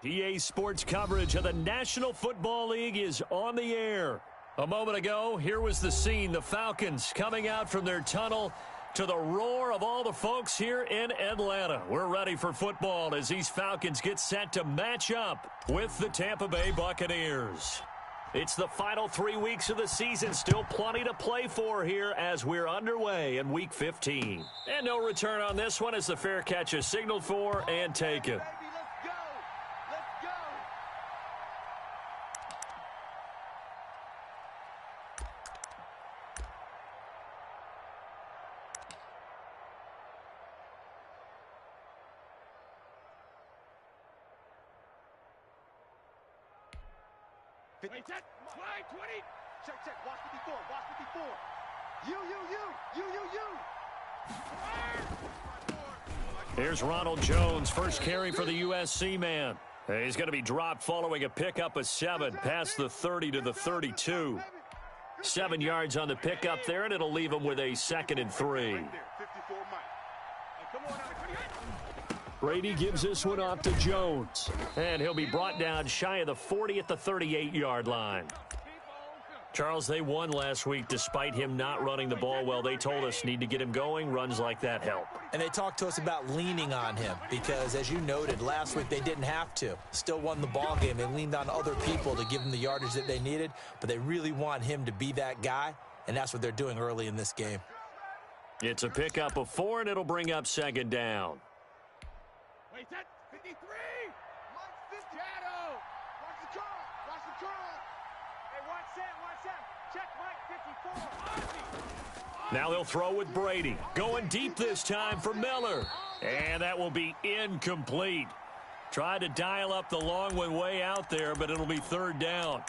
EA Sports coverage of the National Football League is on the air. A moment ago, here was the scene. The Falcons coming out from their tunnel to the roar of all the folks here in Atlanta. We're ready for football as these Falcons get set to match up with the Tampa Bay Buccaneers. It's the final 3 weeks of the season. Still plenty to play for here as we're underway in Week 15. And no return on this one as the fair catch is signaled for and taken. Check, 20. Check. Watch 54. You. Here's Ronald Jones, first carry for the USC man. He's going to be dropped following a pickup of 7 past the 30 to the 32. 7 yards on the pickup there, and it'll leave him with a 2nd and 3. Brady gives this one off to Jones. And he'll be brought down shy of the 40 at the 38-yard line. Charles, they won last week despite him not running the ball well. They told us need to get him going. Runs like that help. And they talked to us about leaning on him because, as you noted, last week they didn't have to. Still won the ball game. They leaned on other people to give them the yardage that they needed, but they really want him to be that guy, and that's what they're doing early in this game. It's a pickup of 4, and it'll bring up 2nd down. Wait, that 53. Mike, Shadow. Watch the draw. Hey, watch that. Check Mike 54. Now they'll throw with Brady. Going deep this time for Miller. And that will be incomplete. Tried to dial up the long one way out there, but it'll be 3rd down.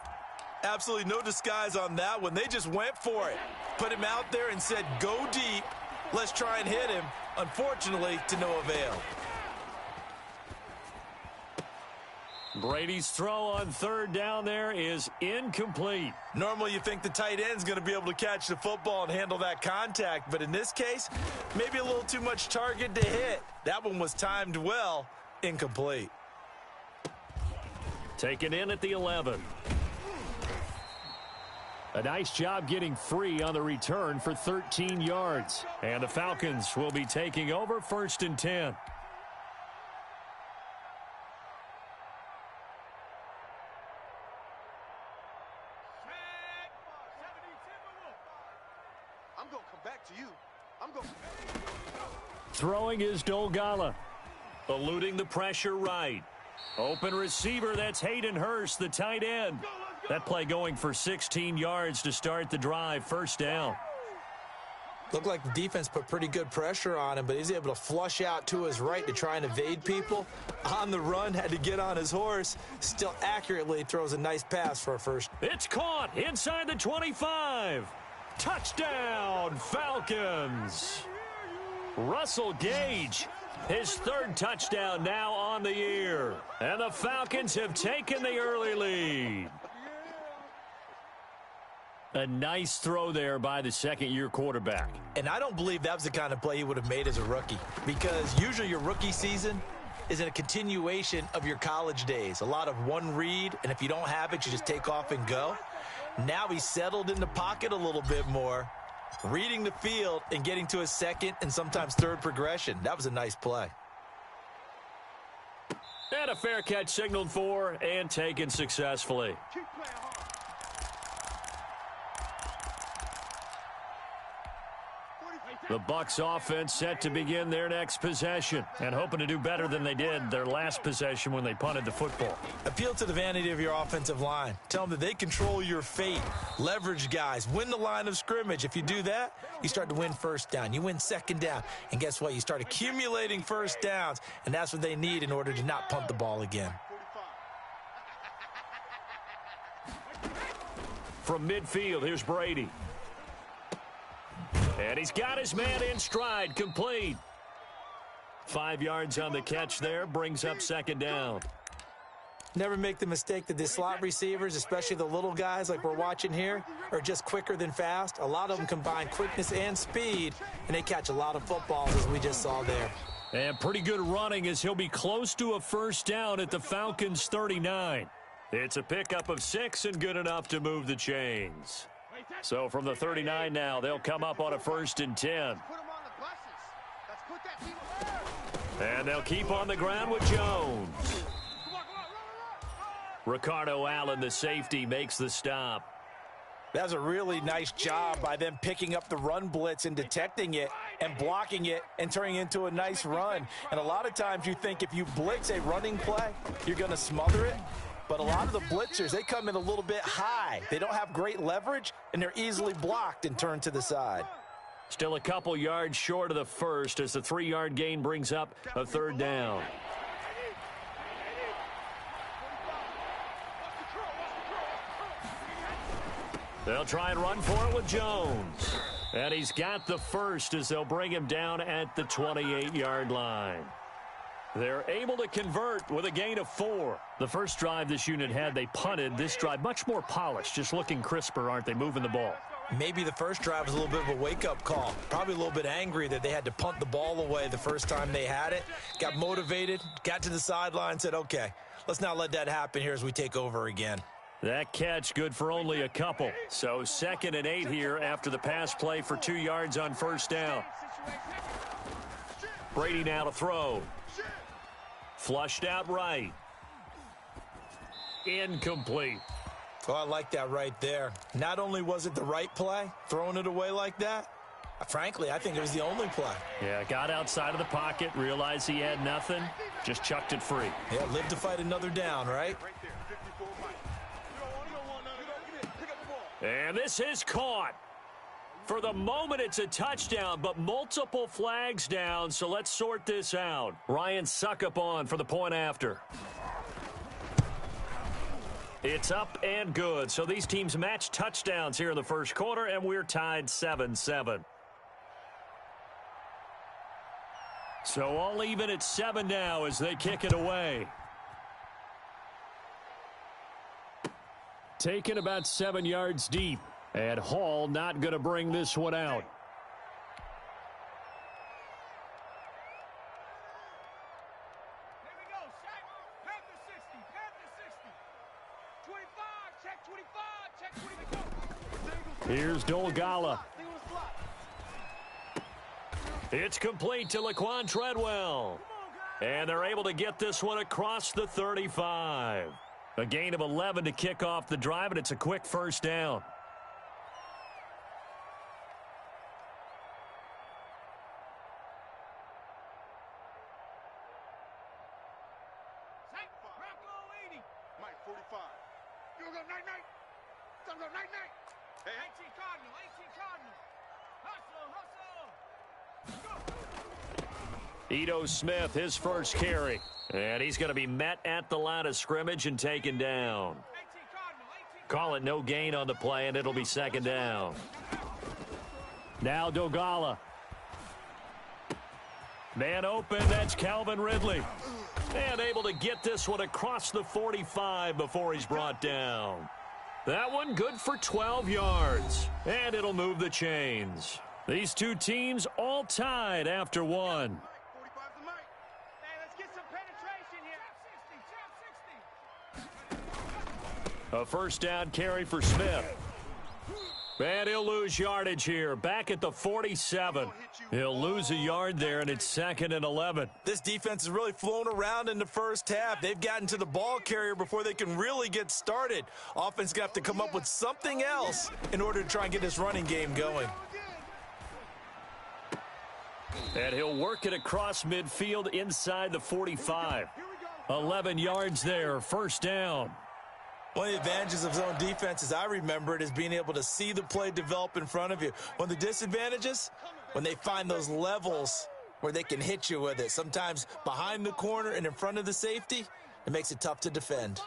Absolutely no disguise on that one. They just went for it. Put him out there and said, go deep. Let's try and hit him. Unfortunately, to no avail. Brady's throw on 3rd down there is incomplete. Normally you think the tight end's going to be able to catch the football and handle that contact, but in this case, maybe a little too much target to hit. That one was timed well, incomplete. Taken in at the 11. A nice job getting free on the return for 13 yards. And the Falcons will be taking over 1st and 10. Throwing is Dolgala. Eluding the pressure right. Open receiver, that's Hayden Hurst, the tight end. That play going for 16 yards to start the drive, 1st down. Looked like the defense put pretty good pressure on him, but he's able to flush out to his right to try and evade people. On the run, had to get on his horse. Still accurately throws a nice pass for a first. It's caught inside the 25. Touchdown, Falcons. Russell Gage, his 3rd touchdown now on the year. And the Falcons have taken the early lead. A nice throw there by the 2nd-year quarterback. And I don't believe that was the kind of play he would have made as a rookie, because usually your rookie season is a continuation of your college days. A lot of one read, and if you don't have it, you just take off and go. Now he's settled in the pocket a little bit more, reading the field and getting to his 2nd and sometimes 3rd progression. That was a nice play. And a fair catch signaled for and taken successfully. The Bucs offense set to begin their next possession and hoping to do better than they did their last possession when they punted the football. Appeal to the vanity of your offensive line. Tell them that they control your fate. Leverage guys. Win the line of scrimmage. If you do that, you start to win 1st down. You win 2nd down. And guess what? You start accumulating 1st downs, and that's what they need in order to not punt the ball again. From midfield, here's Brady. And he's got his man in stride, complete. 5 yards on the catch there, brings up 2nd down. Never make the mistake that the slot receivers, especially the little guys like we're watching here, are just quicker than fast. A lot of them combine quickness and speed, and they catch a lot of footballs, as we just saw there. And pretty good running as he'll be close to a first down at the Falcons' 39. It's a pickup of 6 and good enough to move the chains. So from the 39 now, they'll come up on a 1st and 10. And they'll keep on the ground with Jones. Ricardo Allen, the safety, makes the stop. That was a really nice job by them picking up the run blitz and detecting it and blocking it and turning it into a nice run. And a lot of times you think if you blitz a running play, you're going to smother it. But a lot of the blitzers, they come in a little bit high. They don't have great leverage, and they're easily blocked and turned to the side. Still a couple yards short of the first as the 3-yard gain brings up a 3rd down. They'll try and run for it with Jones. And he's got the first as they'll bring him down at the 28-yard line. They're able to convert with a gain of 4. The first drive this unit had, they punted. This drive, much more polished, just looking crisper, aren't they, moving the ball? Maybe the first drive was a little bit of a wake-up call. Probably a little bit angry that they had to punt the ball away the first time they had it. Got motivated, got to the sideline, said, okay, let's not let that happen here as we take over again. That catch good for only a couple. So 2nd and 8 here after the pass play for 2 yards on first down. Brady now to throw. Flushed out right. Incomplete. Oh, I like that right there. Not only was it the right play, throwing it away like that, frankly, I think it was the only play. Yeah, got outside of the pocket, realized he had nothing, just chucked it free. Yeah, live to fight another down, right? And this is caught. For the moment, it's a touchdown, but multiple flags down, so let's sort this out. Ryan Suckup on for the point after. It's up and good. So these teams match touchdowns here in the first quarter, and we're tied 7-7. So all even at 7 now as they kick it away. Taken about 7 yards deep. And Hall not going to bring this one out. Here we go, Shaq. Panther 60, Panther 60. 25, check 25, check 25. Here's Dolgala. It's complete to Laquan Treadwell. And they're able to get this one across the 35. A gain of 11 to kick off the drive, and it's a quick first down. Mike 45. You go night-night. Some go night-night. Hey. 18 Cardinal, 18 Cardinal. Hustle, hustle. Go. Ito Smith, his first carry. And he's going to be met at the line of scrimmage and taken down. 18 Cardinal, 18 Call it no gain on the play, and it'll be 2nd down. Now Dolgala. Man open, that's Calvin Ridley. And able to get this one across the 45 before he's brought down. That one good for 12 yards. And it'll move the chains. These two teams all tied after 1. 45's the Mike. Hey, let's get some penetration here. A first down carry for Smith. And he'll lose yardage here. Back at the 47. He'll lose a yard there, and it's 2nd and 11. This defense has really flown around in the first half. They've gotten to the ball carrier before they can really get started. Offense going to have to come up with something else in order to try and get this running game going. And he'll work it across midfield inside the 45. 11 yards there, first down. One of the advantages of zone defense, as I remember it, is being able to see the play develop in front of you. One of the disadvantages, when they find those levels where they can hit you with it, sometimes behind the corner and in front of the safety, it makes it tough to defend.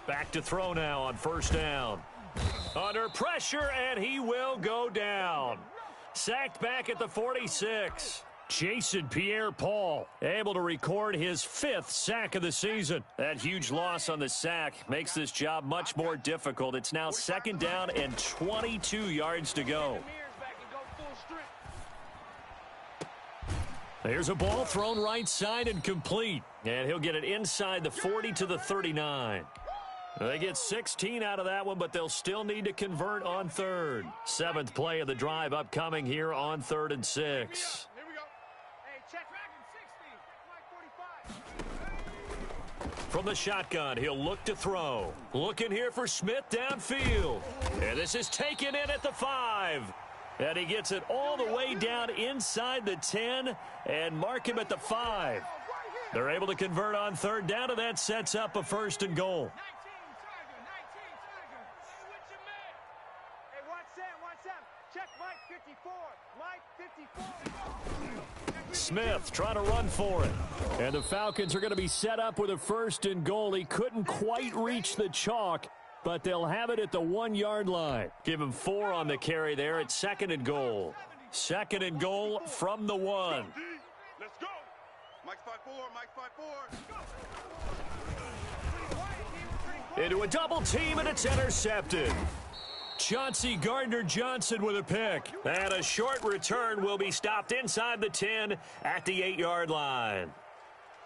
Back to throw now on first down. Under pressure, and he will go down. Sacked back at the 46. Jason Pierre-Paul able to record his 5th sack of the season. That huge loss on the sack makes this job much more difficult. It's now 2nd down and 22 yards to go. Here's a ball thrown right side and complete. And he'll get it inside the 40 to the 39. They get 16 out of that one, but they'll still need to convert on 3rd. 7th play of the drive upcoming here on 3rd and 6. From the shotgun, he'll look to throw. Looking here for Smith downfield. And this is taken in at the 5. And he gets it all the way down inside the 10 and mark him at the 5. They're able to convert on 3rd down, and that sets up a 1st and goal. Smith trying to run for it. And the Falcons are going to be set up with a 1st and goal. He couldn't quite reach the chalk, but they'll have it at the 1-yard line. Give him 4 on the carry there at 2nd and goal. 2nd and goal from the 1. Let's go. Mike's 5-4, Mike's 5-4. Into a double team, and it's intercepted. Chauncey Gardner-Johnson with a pick. And a short return will be stopped inside the 10 at the 8-yard line.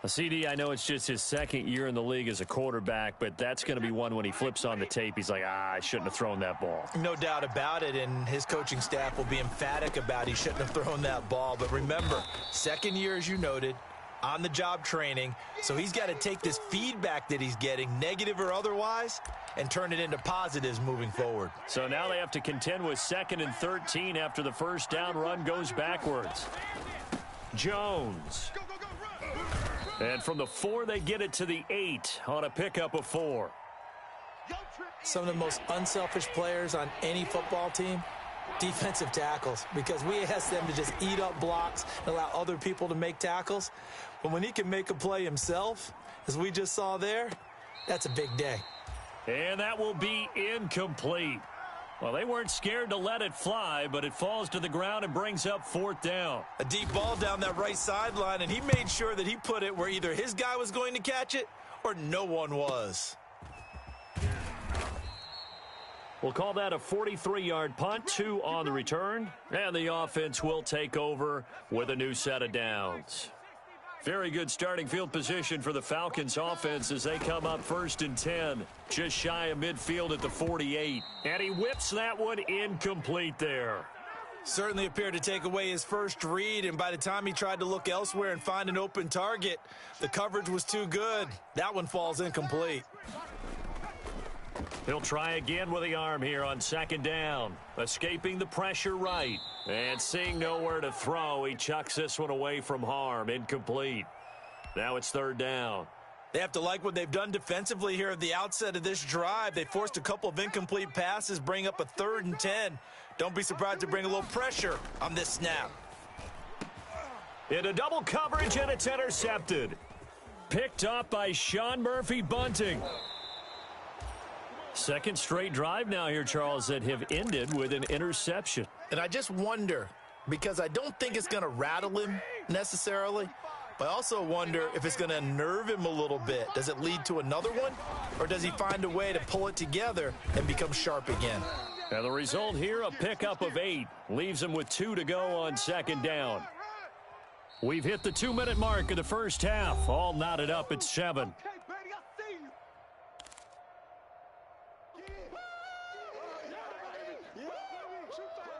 CD, I know it's just his 2nd year in the league as a quarterback, but that's going to be one when he flips on the tape. He's like, I shouldn't have thrown that ball. No doubt about it, and his coaching staff will be emphatic about he shouldn't have thrown that ball. But remember, 2nd year, as you noted, on-the-job training, so he's got to take this feedback that he's getting, negative or otherwise, and turn it into positives moving forward. So now they have to contend with 2nd and 13 after the 1st down run goes backwards. Jones. And from the 4, they get it to the 8 on a pickup of 4. Some of the most unselfish players on any football team, defensive tackles, because we ask them to just eat up blocks and allow other people to make tackles. But when he can make a play himself, as we just saw there, that's a big day. And that will be incomplete. Well, they weren't scared to let it fly, but it falls to the ground and brings up 4th down. A deep ball down that right sideline, and he made sure that he put it where either his guy was going to catch it or no one was. We'll call that a 43-yard punt, 2 on the return, and the offense will take over with a new set of downs. Very good starting field position for the Falcons offense as they come up 1st and 10, just shy of midfield at the 48. And he whips that one incomplete there. Certainly appeared to take away his first read, and by the time he tried to look elsewhere and find an open target, the coverage was too good. That one falls incomplete. He'll try again with the arm here on 2nd down. Escaping the pressure right. And seeing nowhere to throw, he chucks this one away from harm. Incomplete. Now it's 3rd down. They have to like what they've done defensively here at the outset of this drive. They forced a couple of incomplete passes, bring up a 3rd and 10. Don't be surprised to bring a little pressure on this snap. Into double coverage, and it's intercepted. Picked up by Sean Murphy-Bunting. 2nd straight drive now here, Charles, that have ended with an interception. And I just wonder, because I don't think it's going to rattle him necessarily, but I also wonder if it's going to unnerve him a little bit. Does it lead to another one, or does he find a way to pull it together and become sharp again? And the result here, a pickup of 8. Leaves him with 2 to go on 2nd down. We've hit the 2-minute mark of the 1st half. All knotted up at 7.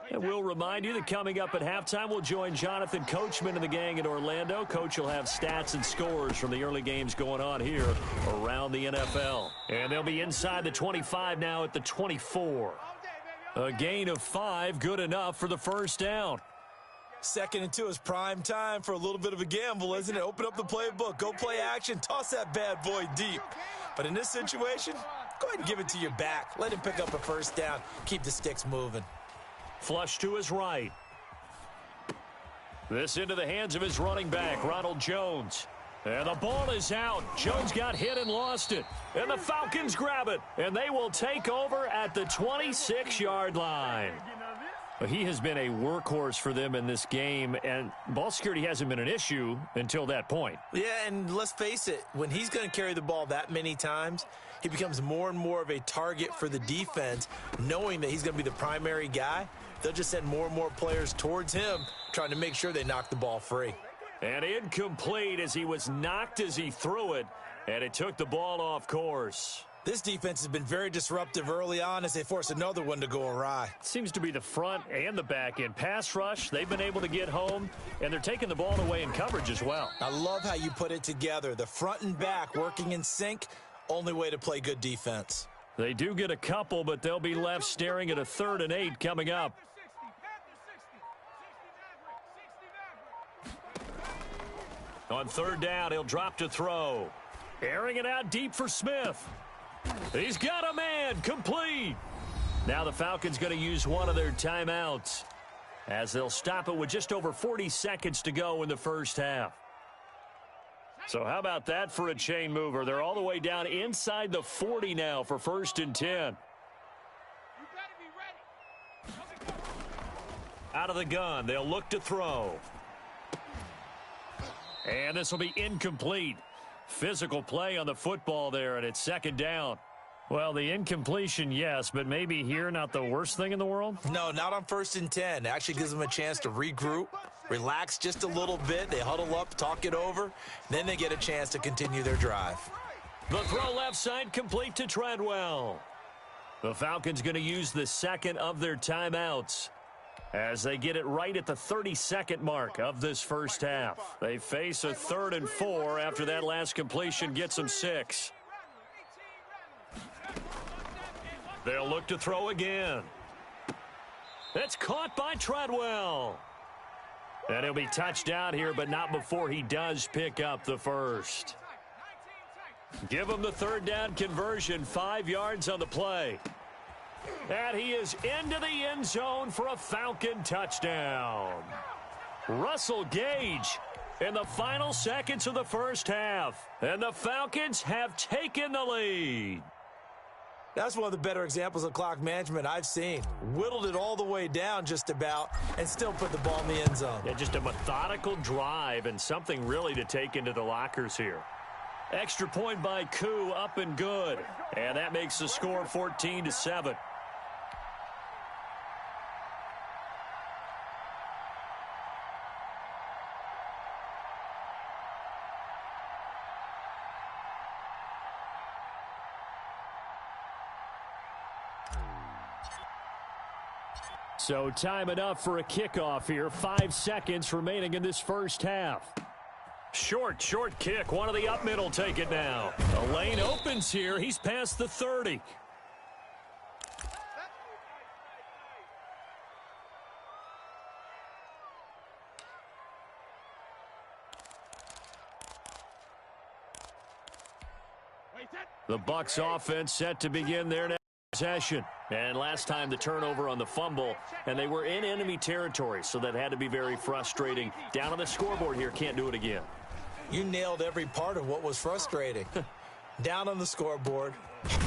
And we'll remind you that coming up at halftime, we'll join Jonathan Coachman and the gang in Orlando. Coach will have stats and scores from the early games going on here around the NFL. And they'll be inside the 25 now at the 24. A gain of 5, good enough for the 1st down. 2nd and 2 is prime time for a little bit of a gamble, isn't it? Open up the playbook, go play action, toss that bad boy deep. But in this situation, go ahead and give it to your back. Let him pick up a 1st down, keep the sticks moving. Flush to his right. This into the hands of his running back, Ronald Jones. And the ball is out. Jones got hit and lost it. And the Falcons grab it. And they will take over at the 26-yard line. Well, he has been a workhorse for them in this game, and ball security hasn't been an issue until that point. Yeah, and let's face it, when he's going to carry the ball that many times, he becomes more and more of a target for the defense, knowing that he's going to be the primary guy. They'll just send more and more players towards him, trying to make sure they knock the ball free. And incomplete as he was knocked as he threw it, and it took the ball off course. This defense has been very disruptive early on as they force another one to go awry. Seems to be the front and the back end. Pass rush, they've been able to get home, and they're taking the ball away in coverage as well. I love how you put it together. The front and back working in sync, only way to play good defense. They do get a couple, but they'll be left staring at a 3rd and 8 coming up. On 3rd down, he'll drop to throw. Airing it out deep for Smith. He's got a man, complete. Now the Falcons going to use one of their timeouts as they'll stop it with just over 40 seconds to go in the first half. So how about that for a chain mover? They're all the way down inside the 40 now for 1st and 10. Out of the gun, they'll look to throw. And this will be incomplete. Physical play on the football there, and it's 2nd down. Well, the incompletion, yes, but maybe here not the worst thing in the world? No, not on 1st and 10. It actually gives them a chance to regroup, relax just a little bit. They huddle up, talk it over. Then they get a chance to continue their drive. The throw left side complete to Treadwell. The Falcons going to use the 2nd of their timeouts as they get it right at the 32nd mark of this first half. They face a 3rd and 4 after that last completion gets them 6. They'll look to throw again. That's caught by Treadwell. And he'll be touched out here, but not before he does pick up the first. Give him the 3rd down conversion, 5 yards on the play. And he is into the end zone for a Falcon touchdown. Russell Gage in the final seconds of the first half. And the Falcons have taken the lead. That's one of the better examples of clock management I've seen. Whittled it all the way down just about and still put the ball in the end zone. Yeah, just a methodical drive and something really to take into the lockers here. Extra point by Koo, up and good. And that makes the score 14-7. So time enough for a kickoff here. 5 seconds remaining in this first half. Short kick. One of the up middle take it now. The lane opens here. He's past the 30. The Bucs offense set to begin their next possession. And last time the turnover on the fumble, and they were in enemy territory, so that had to be very frustrating. Down on the scoreboard here, can't do it again. You nailed every part of what was frustrating. Down on the scoreboard.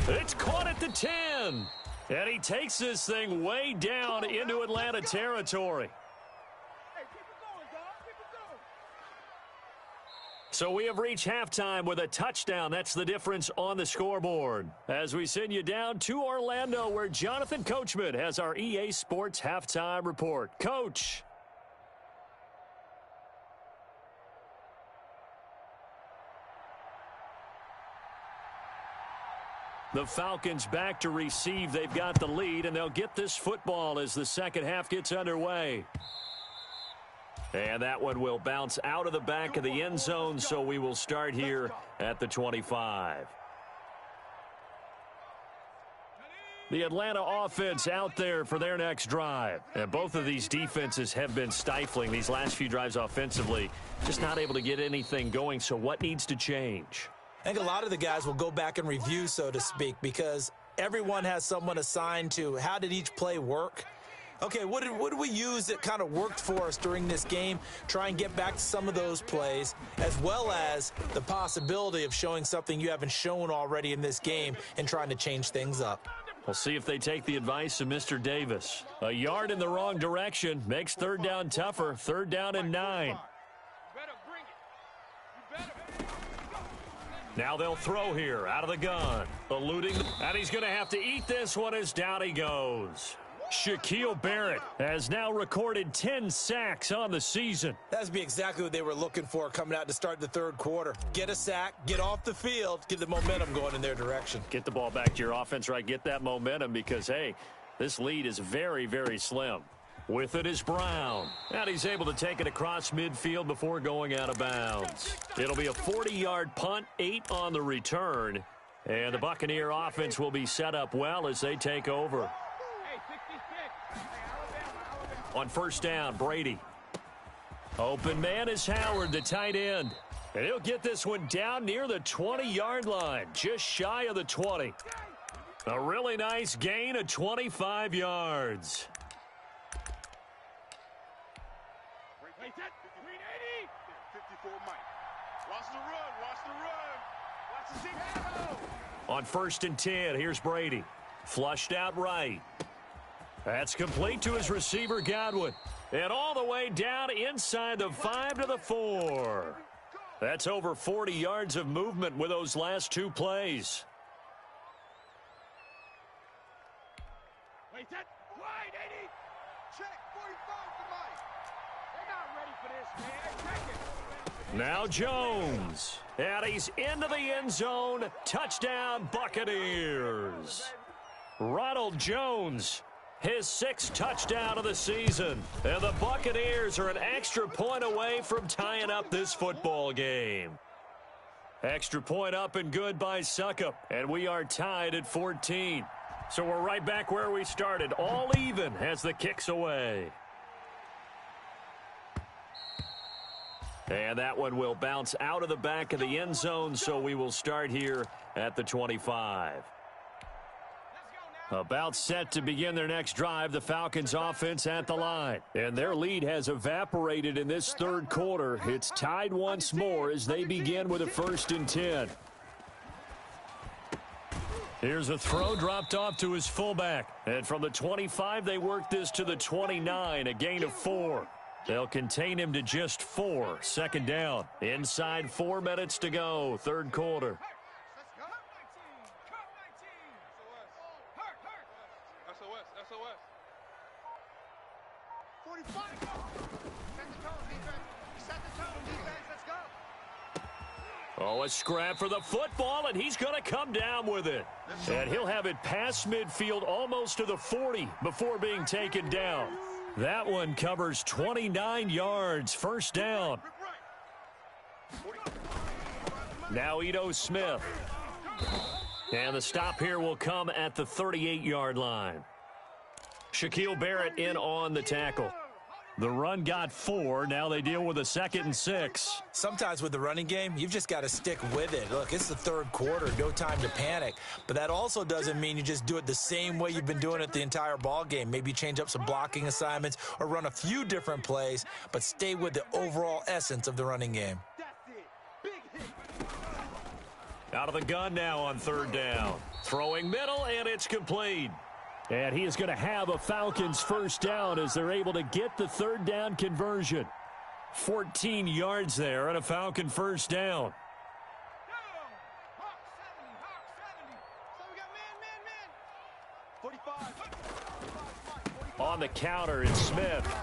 It's caught at the 10. And he takes this thing way down into Atlanta territory. So we have reached halftime with a touchdown. That's the difference on the scoreboard. As we send you down to Orlando, where Jonathan Coachman has our EA Sports halftime report. Coach. The Falcons back to receive. They've got the lead, and they'll get this football as the second half gets underway. And that one will bounce out of the back of the end zone, so we will start here at the 25. The Atlanta offense out there for their next drive. And both of these defenses have been stifling these last few drives offensively. Just not able to get anything going, so what needs to change? I think a lot of the guys will go back and review, so to speak, because everyone has someone assigned to how did each play work. Okay, what did we use that kind of worked for us during this game? Try and get back to some of those plays, as well as the possibility of showing something you haven't shown already in this game and trying to change things up. We'll see if they take the advice of Mr. Davis. A yard in the wrong direction makes third down tougher. Third down and 9. Now they'll throw here out of the gun. Eluding, and he's going to have to eat this one as down he goes. Shaquille Barrett has now recorded 10 sacks on the season. That's be exactly what they were looking for coming out to start the third quarter. Get a sack, get off the field, get the momentum going in their direction. Get the ball back to your offense, right? Get that momentum because, hey, this lead is very, very slim. With it is Brown. And he's able to take it across midfield before going out of bounds. It'll be a 40-yard punt, 8 on the return. And the Buccaneer offense will be set up well as they take over. On first down, Brady. Open man is Howard, the tight end. And he'll get this one down near the 20-yard line, just shy of the 20. A really nice gain of 25 yards. On first and 10, here's Brady. Flushed out right. That's complete to his receiver, Godwin. And all the way down inside the 5 to the 4. That's over 40 yards of movement with those last 2 plays. Wait, that wide, 80. Check, 45 for Mike. They're not ready for this, man. Check it. Now Jones. And he's into the end zone. Touchdown, Buccaneers. Ronald Jones, his 6th touchdown of the season. And the Buccaneers are an extra point away from tying up this football game. Extra point up and good by Suckup. And we are tied at 14. So we're right back where we started. All even as the kick's away. And that one will bounce out of the back of the end zone, so we will start here at the 25. About set to begin their next drive, the Falcons offense at the line. And their lead has evaporated in this third quarter. It's tied once more as they begin with a first and 10. Here's a throw dropped off to his fullback. And from the 25, they work this to the 29, a gain of 4. They'll contain him to just 4. Second down. Inside 4 minutes to go. Third quarter. Oh, a scrap for the football, and he's going to come down with it. And he'll have it past midfield almost to the 40 before being taken down. That one covers 29 yards. First down. Now Ito Smith. And the stop here will come at the 38-yard line. Shaquille Barrett in on the tackle. The run got 4. Now they deal with a 2nd and 6. Sometimes with the running game, you've just got to stick with it. Look, it's the third quarter. No time to panic. But that also doesn't mean you just do it the same way you've been doing it the entire ball game. Maybe change up some blocking assignments or run a few different plays, but stay with the overall essence of the running game. Out of the gun now on third down. Throwing middle, and it's complete. And he is going to have a Falcons first down as they're able to get the third down conversion. 14 yards there and a Falcon first down. On the counter, it's Smith.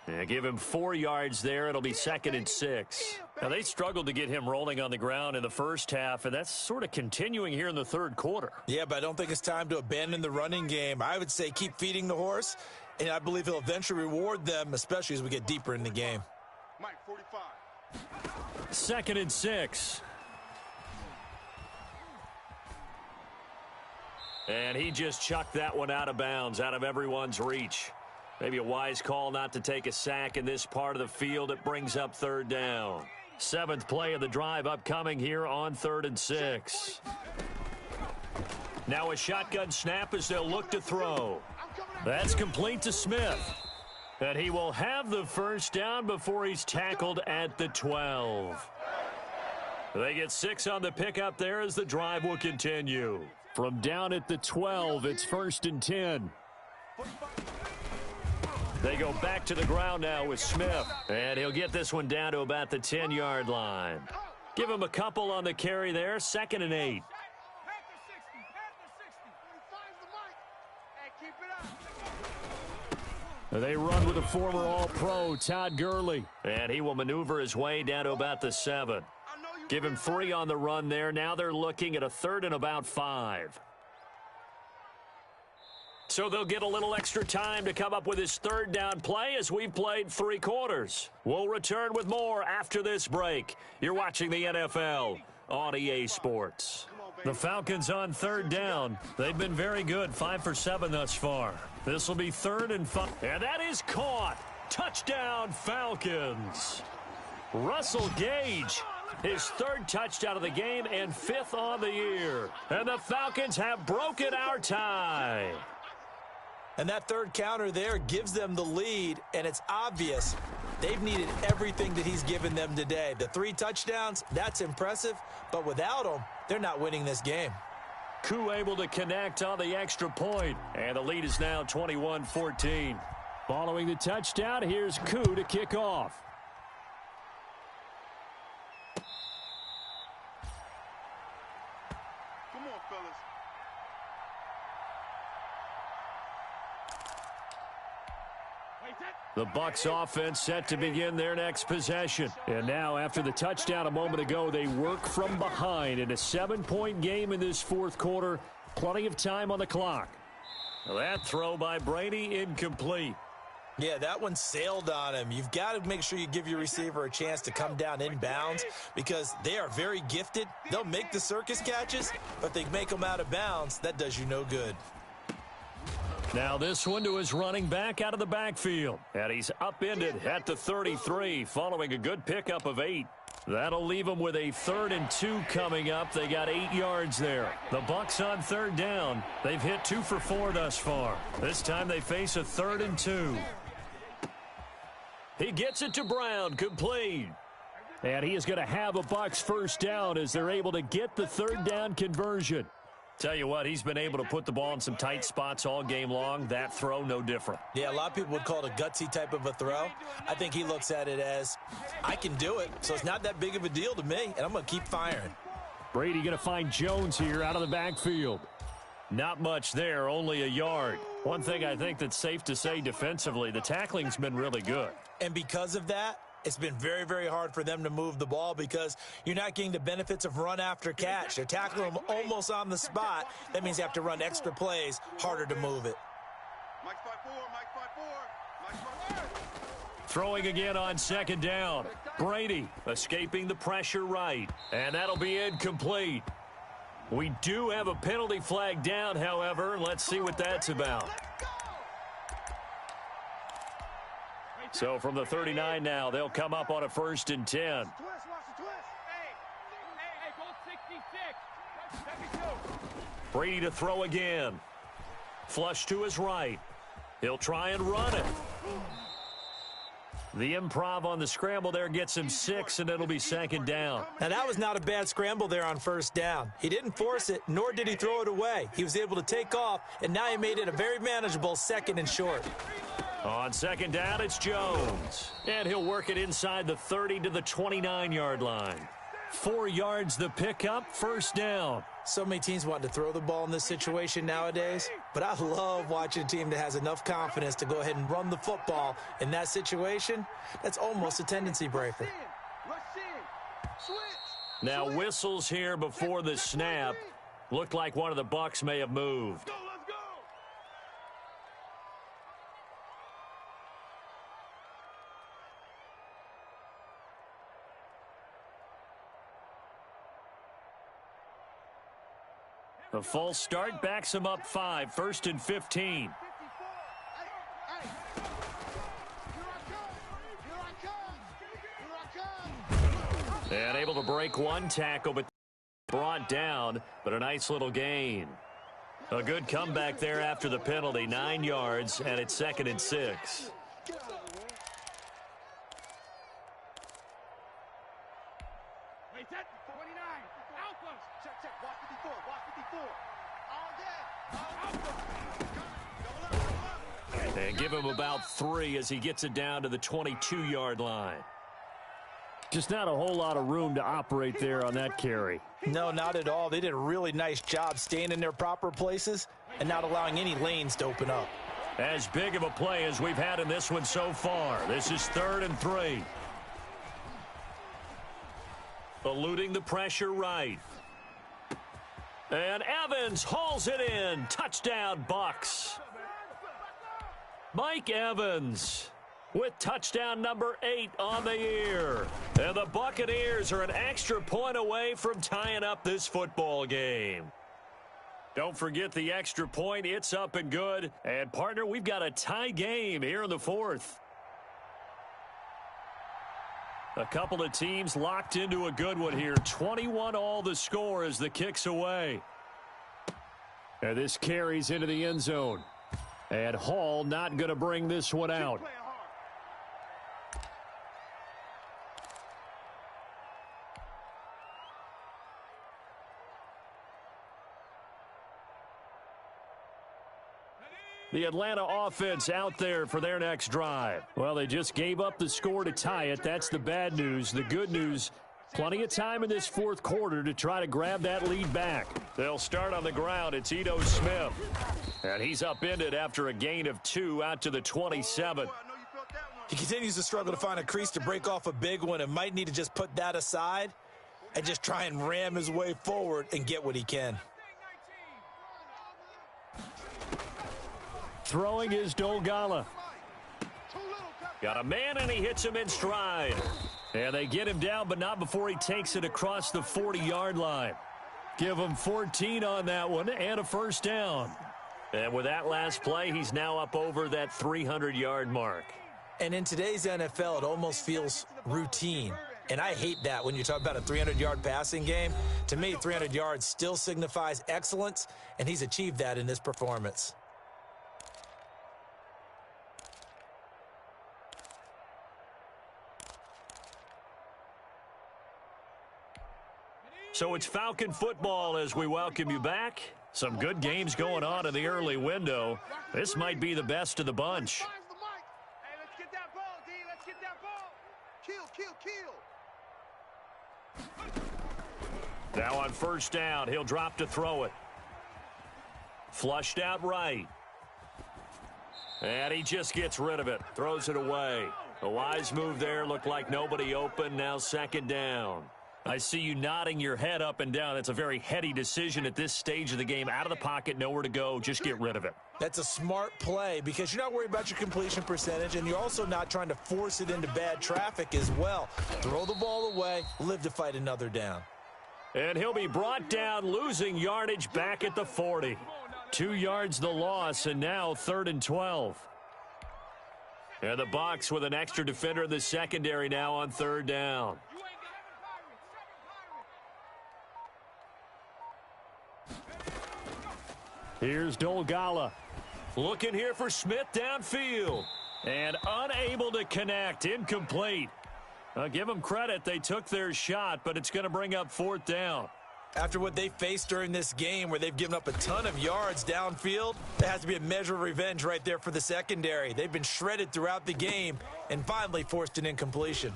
Yeah, give him 4 yards there. It'll be 2nd and 6. Now, they struggled to get him rolling on the ground in the first half, and that's sort of continuing here in the third quarter. Yeah, but I don't think it's time to abandon the running game. I would say keep feeding the horse, and I believe he'll eventually reward them, especially as we get deeper in the game. Mike, 45. 2nd and 6. And he just chucked that one out of bounds, out of everyone's reach. Maybe a wise call not to take a sack in this part of the field. It brings up third down. 7th play of the drive upcoming here on 3rd and 6. Now a shotgun snap as they'll look to throw. That's complete to Smith. And he will have the first down before he's tackled at the 12. They get 6 on the pickup there as the drive will continue. From down at the 12, it's 1st and 10. They go back to the ground now with Smith. And he'll get this one down to about the 10-yard line. Give him a couple on the carry there. 2nd and 8. They run with a former All-Pro, Todd Gurley. And he will maneuver his way down to about the 7. Give him 3 on the run there. Now they're looking at a 3rd and about 5. So they'll get a little extra time to come up with his 3rd down play as we've played 3 quarters. We'll return with more after this break. You're watching the NFL on EA Sports. The Falcons on 3rd down. They've been very good, 5 for 7 thus far. This will be 3rd and 5. And that is caught. Touchdown, Falcons. Russell Gage, his 3rd touchdown of the game and 5th on the year. And the Falcons have broken our tie. And that 3rd counter there gives them the lead, and it's obvious they've needed everything that he's given them today. The 3 touchdowns, that's impressive, but without him, they're not winning this game. Koo able to connect on the extra point, and the lead is now 21-14. Following the touchdown, here's Koo to kick off. Come on, fellas. The Bucs offense set to begin their next possession. And now after the touchdown a moment ago, they work from behind in a 7-point game in this 4th quarter. Plenty of time on the clock. That throw by Brady incomplete. Yeah, that one sailed on him. You've got to make sure you give your receiver a chance to come down inbounds because they are very gifted. They'll make the circus catches, but if they make them out of bounds, that does you no good. Now this one to his running back out of the backfield. And he's upended at the 33 following a good pickup of 8. That'll leave them with a 3rd and 2 coming up. They got 8 yards there. The Bucs on 3rd down. They've hit 2 for 4 thus far. This time they face a 3rd and 2. He gets it to Brown, complete. And he is going to have a Bucs 1st down as they're able to get the 3rd down conversion. Tell you what, he's been able to put the ball in some tight spots all game long. That throw, no different. Yeah, a lot of people would call it a gutsy type of a throw. I think he looks at it as, I can do it, so it's not that big of a deal to me, and I'm going to keep firing. Brady going to find Jones here out of the backfield. Not much there, only a yard. One thing I think that's safe to say defensively, the tackling's been really good. And because of that, it's been very, very hard for them to move the ball because you're not getting the benefits of run after catch. They're tackling them almost on the spot. That means they have to run extra plays, harder to move it. Throwing again on 2nd down. Brady escaping the pressure right. And that'll be incomplete. We do have a penalty flag down, however. Let's see what that's about. So from the 39 now, they'll come up on a 1st and 10. Brady to throw again. Flush to his right. He'll try and run it. The improv on the scramble there gets him 6, and it'll be 2nd down. Now, that was not a bad scramble there on 1st down. He didn't force it, nor did he throw it away. He was able to take off, and now he made it a very manageable 2nd and short. On 2nd down, it's Jones. And he'll work it inside the 30 to the 29-yard line. 4 yards the pickup, 1st down. So many teams want to throw the ball in this situation nowadays, but I love watching a team that has enough confidence to go ahead and run the football. In that situation, that's almost a tendency breaker. Now whistles here before the snap. Looked like one of the Bucs may have moved. The false start backs him up 5, 1st and 15. And able to break one tackle, but brought down, but a nice little gain. A good comeback there after the penalty, 9 yards, and it's 2nd and 6. And give him about 3 as he gets it down to the 22-yard line. Just not a whole lot of room to operate there on that carry. No, not at all. They did a really nice job staying in their proper places and not allowing any lanes to open up. As big of a play as we've had in this one so far. This is 3rd and 3. Eluding the pressure right. And Evans hauls it in. Touchdown, Bucs. Mike Evans with touchdown number 8 on the year. And the Buccaneers are an extra point away from tying up this football game. Don't forget the extra point. It's up and good. And, partner, we've got a tie game here in the 4th. A couple of teams locked into a good one here. 21 all the score as the kick's away. And this carries into the end zone. And Hall not going to bring this one out. The Atlanta offense out there for their next drive. Well, they just gave up the score to tie it. That's the bad news. The good news, plenty of time in this 4th quarter to try to grab that lead back. They'll start on the ground. It's Ito Smith. And he's upended after a gain of 2 out to the 27. He continues to struggle to find a crease to break off a big one and might need to just put that aside and just try and ram his way forward and get what he can. Throwing is Dolgala. Got a man, and he hits him in stride. And they get him down, but not before he takes it across the 40-yard line. Give him 14 on that one and a first down. And with that last play, he's now up over that 300-yard mark. And in today's NFL, it almost feels routine. And I hate that when you talk about a 300-yard passing game. To me, 300 yards still signifies excellence, and he's achieved that in this performance. So it's Falcon football as we welcome you back. Some good games going on in the early window. This might be the best of the bunch. Hey, let's get that ball, D. Let's get that ball. Kill. Now on first down, he'll drop to throw it. Flushed out right. And he just gets rid of it. Throws it away. A wise move there. Looked like nobody open. Now 2nd down. I see you nodding your head up and down. That's a very heady decision at this stage of the game. Out of the pocket, nowhere to go. Just get rid of it. That's a smart play because you're not worried about your completion percentage, and you're also not trying to force it into bad traffic as well. Throw the ball away, live to fight another down. And he'll be brought down, losing yardage back at the 40. 2 yards the loss, and now 3rd and 12. And the Bucs with an extra defender in the secondary now on 3rd down. Here's Dolgala. Looking here for Smith downfield. And unable to connect. Incomplete. I'll give them credit. They took their shot, but it's going to bring up 4th down. After what they faced during this game where they've given up a ton of yards downfield, there has to be a measure of revenge right there for the secondary. They've been shredded throughout the game and finally forced an incompletion.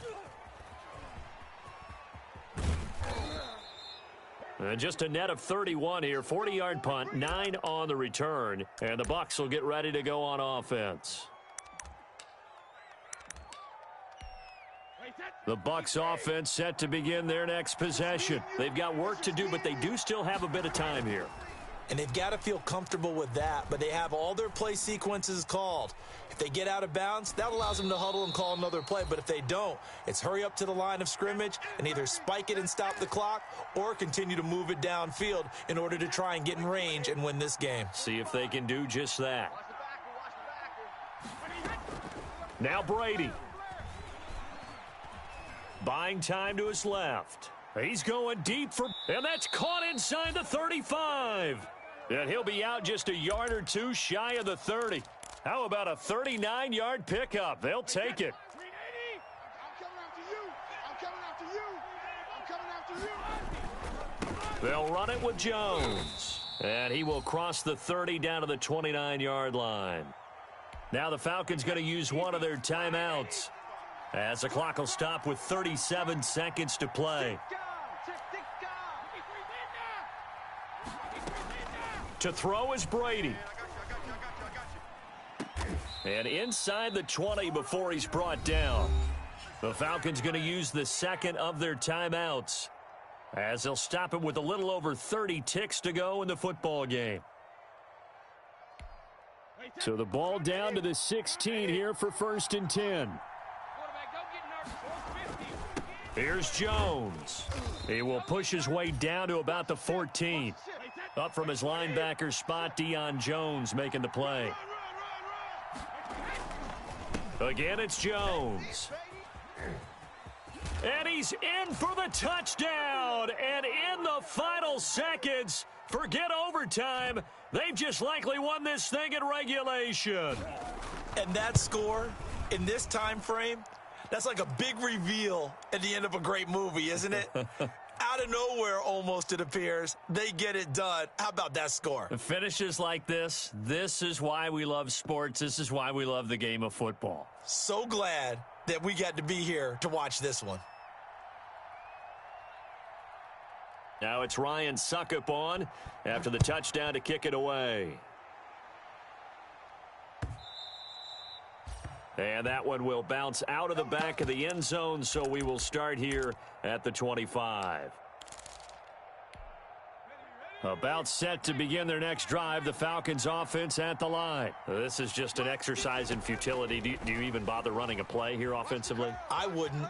And just a net of 31 here. 40-yard punt, 9 on the return. And the Bucs will get ready to go on offense. The Bucs offense set to begin their next possession. They've got work to do, but they do still have a bit of time here. And they've got to feel comfortable with that, but they have all their play sequences called. If they get out of bounds, that allows them to huddle and call another play. But if they don't, it's hurry up to the line of scrimmage and either spike it and stop the clock or continue to move it downfield in order to try and get in range and win this game. See if they can do just that. Now Brady. Buying time to his left. He's going deep for, and that's caught inside the 35. And he'll be out just a yard or two shy of the 30. How about a 39-yard pickup? They'll take it. They'll run it with Jones. And he will cross the 30 down to the 29-yard line. Now the Falcons going to use one of their timeouts, as the clock will stop with 37 seconds to play. To throw is Brady. And inside the 20 before he's brought down. The Falcons going to use the second of their timeouts, as they'll stop him with a little over 30 ticks to go in the football game. So the ball down to the 16 here for 1st and 10. Here's Jones. He will push his way down to about the 14. Up from his linebacker spot, Deion Jones making the play. Again, it's Jones. And he's in for the touchdown. And in the final seconds, forget overtime, they've just likely won this thing in regulation. And that score in this time frame, that's like a big reveal at the end of a great movie, isn't it? Out of nowhere, almost, it appears, they get it done. How about that score? Finishes like this is why we love sports. This is why we love the game of football. So glad that we got to be here to watch this one. Now it's Ryan Suckup on after the touchdown to kick it away. And that one will bounce out of the back of the end zone, so we will start here at the 25. About set to begin their next drive, the Falcons offense at the line. This is just an exercise in futility. Do you even bother running a play here offensively? I wouldn't,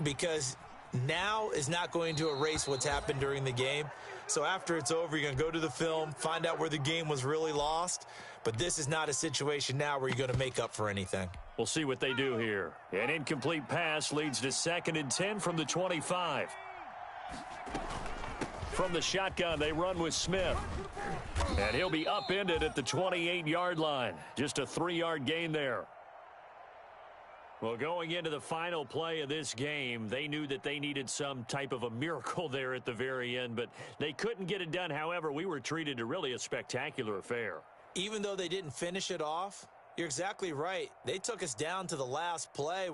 because now is not going to erase what's happened during the game. So after it's over, you're going to go to the film, find out where the game was really lost. But this is not a situation now where you're going to make up for anything. We'll see what they do here. An incomplete pass leads to 2nd and 10 from the 25. From the shotgun, they run with Smith. And he'll be upended at the 28-yard line. Just a 3-yard gain there. Well, going into the final play of this game, they knew that they needed some type of a miracle there at the very end, but they couldn't get it done. However, we were treated to really a spectacular affair. Even though they didn't finish it off, you're exactly right. They took us down to the last play.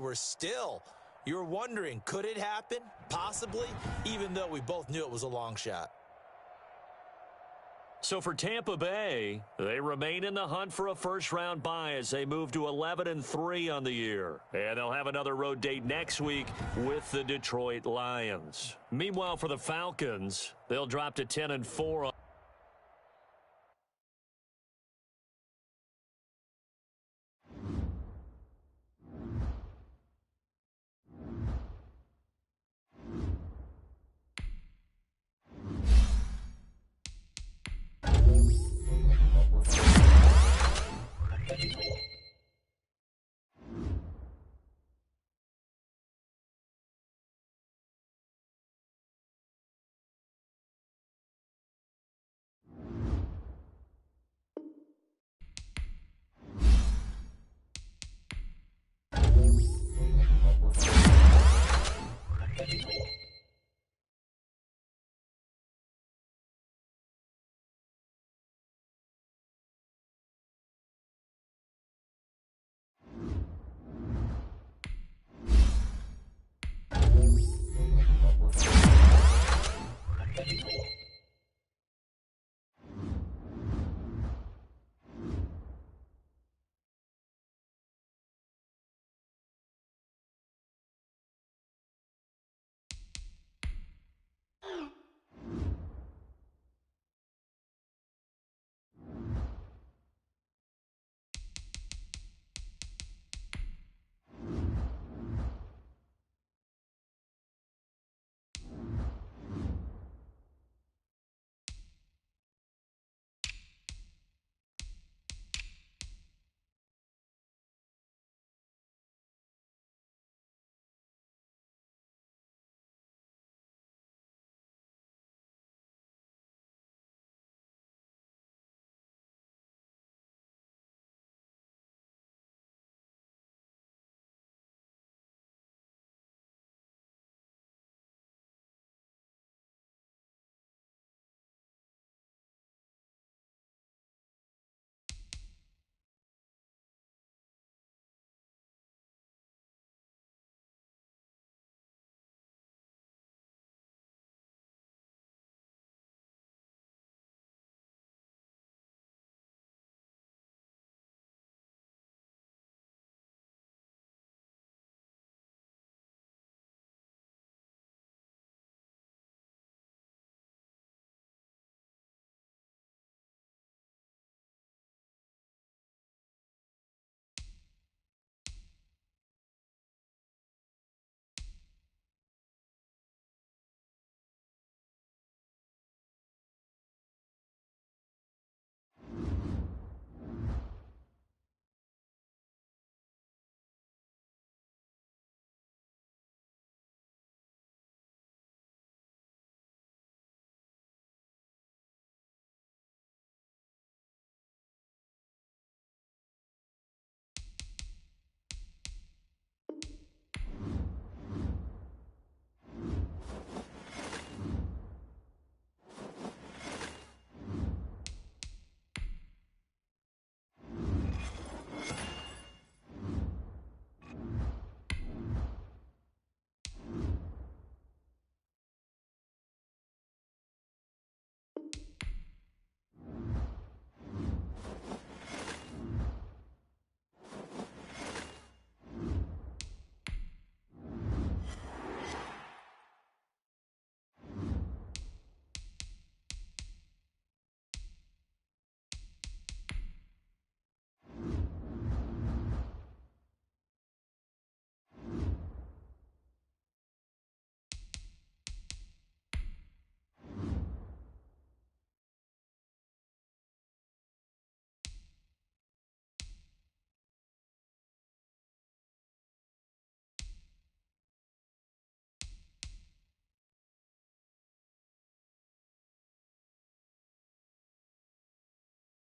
You were wondering, could it happen? Possibly, even though we both knew it was a long shot. So for Tampa Bay, they remain in the hunt for a first-round bye as they move to 11-3 on the year. And they'll have another road date next week with the Detroit Lions. Meanwhile, for the Falcons, they'll drop to 10-4.